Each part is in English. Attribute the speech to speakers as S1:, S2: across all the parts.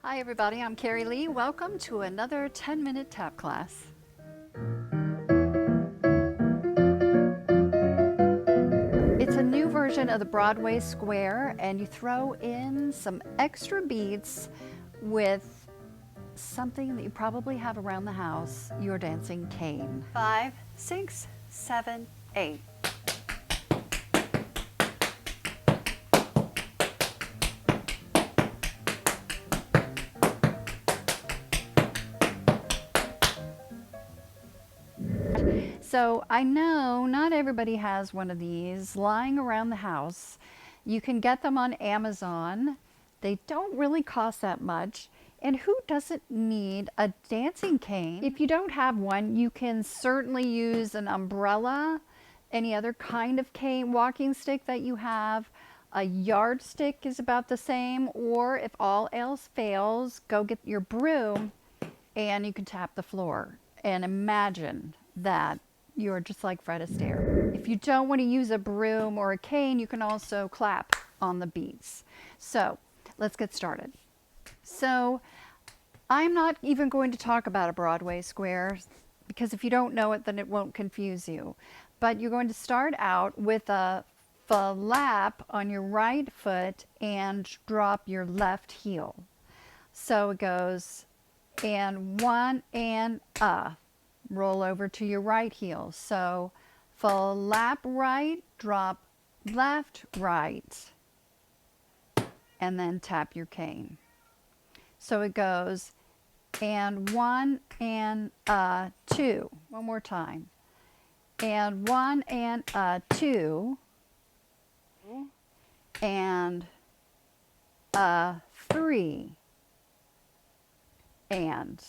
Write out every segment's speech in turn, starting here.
S1: Hi everybody, I'm Karie-Lee. Welcome to another 10-minute tap class. It's a new version of the Broadway square, and you throw in some extra beats with something that you probably have around the house, your dancing cane. 5, 6, 7, 8. So I know not everybody has one of these lying around the house. You can get them on Amazon. They don't really cost that much. And who doesn't need a dancing cane? If you don't have one, you can certainly use an umbrella, any other kind of cane, walking stick that you have. A yardstick is about the same, or if all else fails, go get your broom and you can tap the floor and imagine that you're just like Fred Astaire. If you don't want to use a broom or a cane, you can also clap on the beats. So let's get started. So I'm not even going to talk about a Broadway square because if you don't know it, then it won't confuse you. But you're going to start out with a flap on your right foot and drop your left heel. So it goes and one and roll over to your right heel. So flap right, drop left, right, and then tap your cane. So it goes and one and two. One more time. And one and two. And three. And.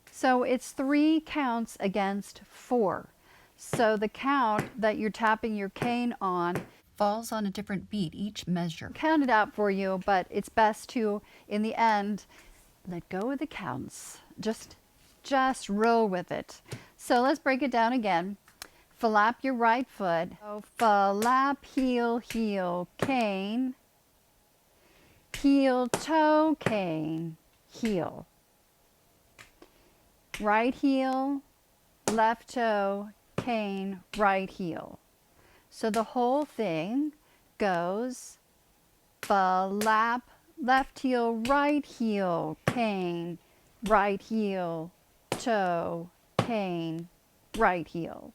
S1: So it's 3 counts against 4. So the count that you're tapping your cane on falls on a different beat, each measure. Count it out for you, but it's best to, in the end, let go of the counts. Just roll with it. So let's break it down again. Flap your right foot. So flap, heel, heel, cane. Heel, toe, cane, heel. Right heel, left toe, cane, right heel. So the whole thing goes flap, left heel, right heel, cane, right heel, toe, cane, right heel.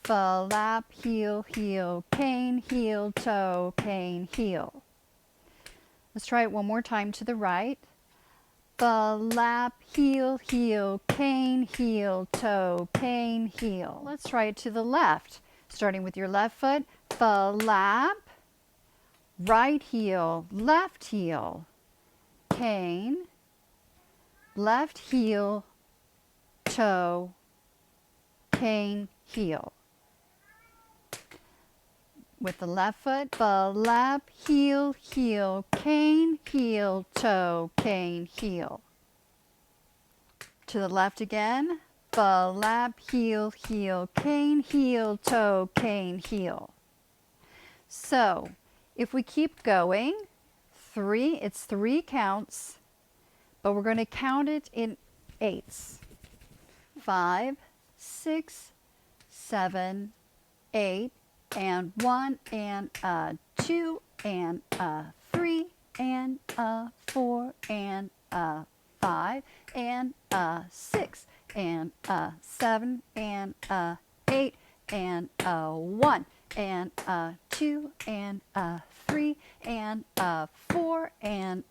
S1: Flap, heel, heel, cane, heel, toe, cane, heel. Let's try it one more time to the right. Flap, heel, heel, cane, heel, toe, cane, heel. Let's try it to the left. Starting with your left foot, flap, right heel, cane, left heel, toe, cane, heel. With the left foot, flap, heel, heel, cane, heel, toe, cane, heel. To the left again, flap, heel, heel, cane, heel, toe, cane, heel. So if we keep going, it's 3 counts, but we're going to count it in 8s. 5, 6, 7, 8, and 1 and 2 and 3 and 4 and 5 and 6 and 7 and 8 and 1 and 2 and 3 and 4 and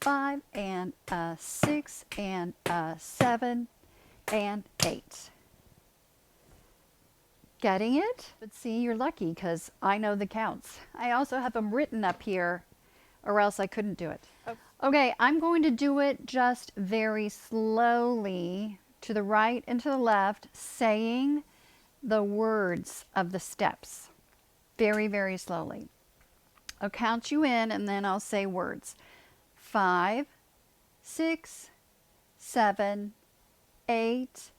S1: 5 and 6 and 7 and 8. Getting it? But see, you're lucky because I know the counts. I also have them written up here or else I couldn't do it. Okay, I'm going to do it just very slowly to the right and to the left, saying the words of the steps. Very, very slowly. I'll count you in and then I'll say words. 5, 6, 7, 8,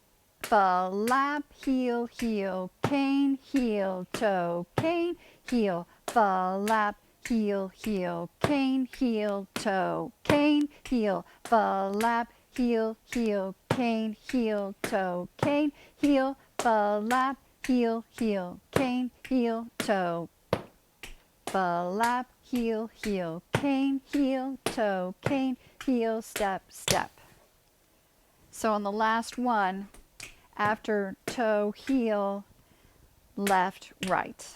S1: flap, heel, heel, cane, heel, toe, cane, heel, flap, heel, heel, cane, heel, toe, cane, heel, flap, heel, heel, cane, heel, toe, cane, heel, flap, heel, heel, cane, heel, toe, flap, heel, heel, cane, heel, toe, cane, heel, step, step. So on the last one, after toe, heel, left, right,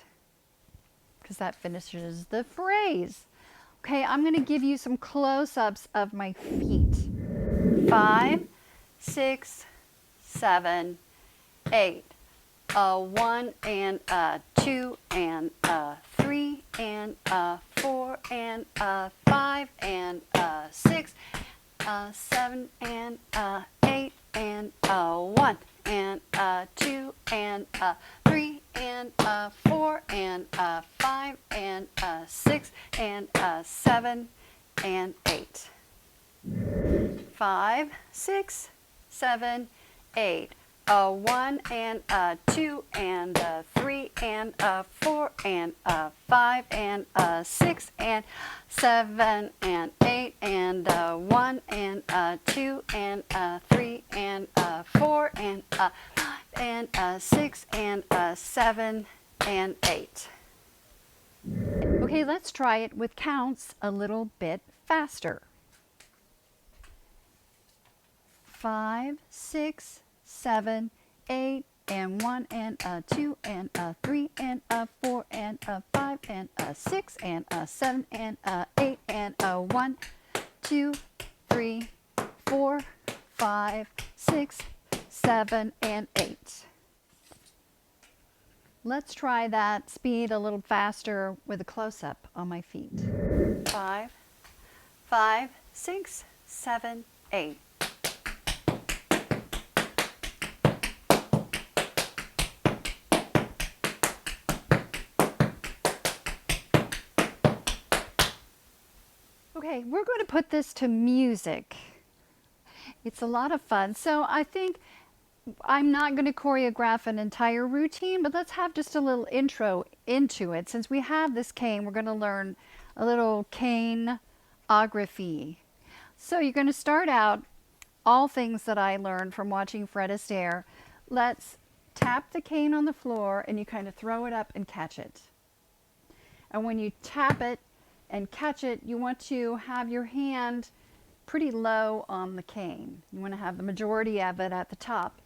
S1: because that finishes the phrase. Okay, I'm going to give you some close-ups of my feet. 5, 6, 7, 8. A 1 and a 2 and a 3 and a 4 and a 5 and a 6, a 7 and a 8 and a 1 and a 2 and a 3 and a 4 and a 5 and a 6 and a 7 and 8. 5, 6, 7, 8. A 1 and a 2 and a 3 and a 4 and a 5 and a 6 and 7 and 8 and a 1 and a 2 and a 3 and a 4 and a 5 and a 6 and a 7 and 8. Okay, let's try it with counts a little bit faster. 5, 6, 7, 8, and 1, and a 2, and a 3, and a 4, and a 5, and a 6, and a 7, and a 8, and a 1, 2, 3, 4, 5, 6, 7, and 8. Let's try that speed a little faster with a close-up on my feet. 5, 5, 6, 7, 8. Okay, we're going to put this to music. It's a lot of fun. So I think I'm not going to choreograph an entire routine, but let's have just a little intro into it. Since we have this cane, we're going to learn a little cane-ography. So you're going to start out all things that I learned from watching Fred Astaire. Let's tap the cane on the floor and you kind of throw it up and catch it. And when you tap it and catch it, you want to have your hand pretty low on the cane. You want to have the majority of it at the top,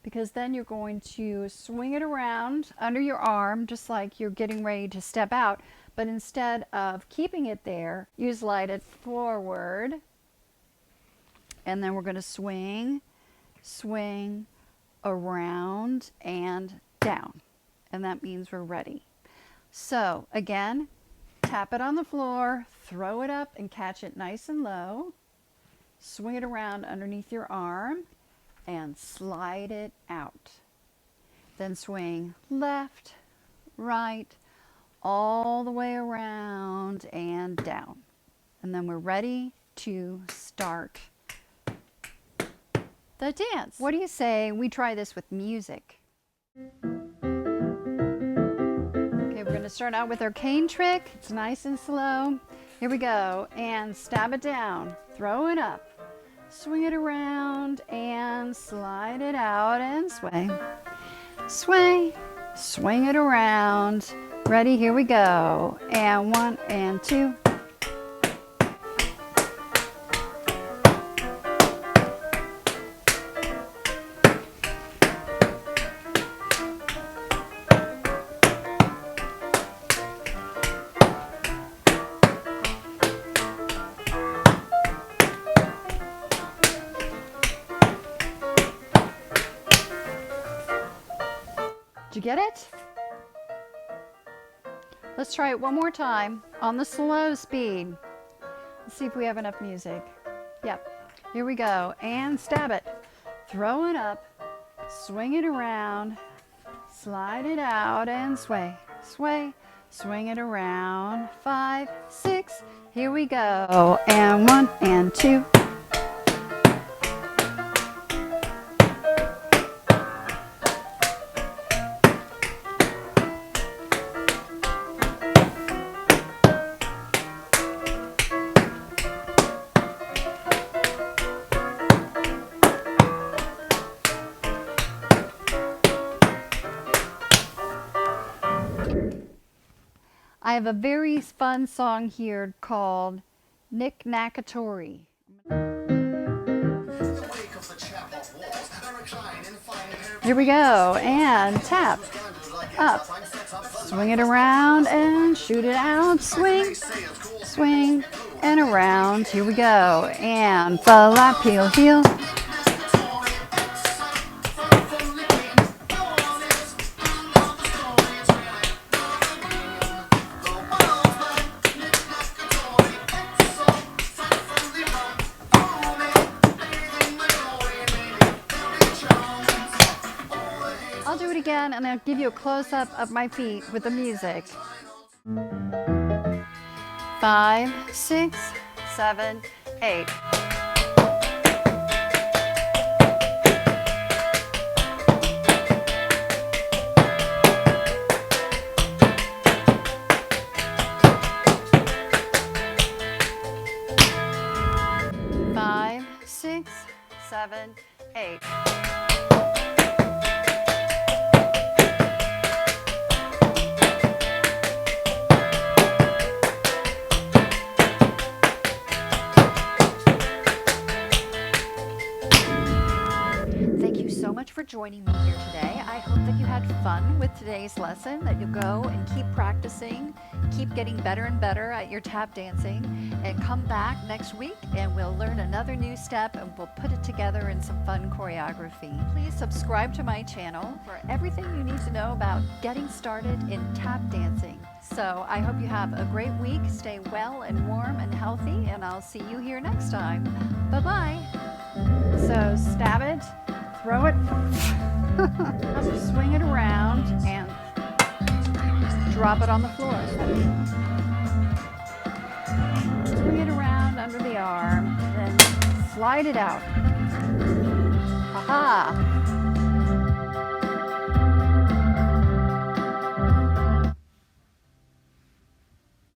S1: because then you're going to swing it around under your arm just like you're getting ready to step out, but instead of keeping it there, you slide it forward, and then we're going to swing, swing, around, and down. And that means we're ready. So again, tap it on the floor, throw it up and catch it nice and low, swing it around underneath your arm, and slide it out. Then swing left, right, all the way around and down. And then we're ready to start the dance. What do you say we try this with music? Okay, we're going to start out with our cane trick. It's nice and slow. Here we go. And stab it down. Throw it up. Swing it around and slide it out and sway. Sway. Swing it around. Ready? Here we go. And 1 and 2. Did you get it? Let's try it one more time on the slow speed. Let's see if we have enough music. Yep. Here we go. And stab it. Throw it up. Swing it around. Slide it out and sway. Sway. Swing it around. 5, 6. Here we go. And 1 and 2. I have a very fun song here called Nick Nackatory. Here we go, and tap, up, swing it around and shoot it out, swing, swing, and around. Here we go, and flop, heel, heel. I'll do it again and I'll give you a close-up of my feet with the music. 5, 6, 7, 8. Five, 6, 7, 8. Thank you so much for joining me here today. I hope that you had fun with today's lesson, that you'll go and keep practicing, keep getting better and better at your tap dancing, and come back next week and we'll learn another new step and we'll put it together in some fun choreography. Please subscribe to my channel for everything you need to know about getting started in tap dancing. So I hope you have a great week. Stay well and warm and healthy, and I'll see you here next time. Bye-bye. So stab it, throw it, swing it around, and drop it on the floor. Swing it around under the arm, then slide it out. Ha-ha!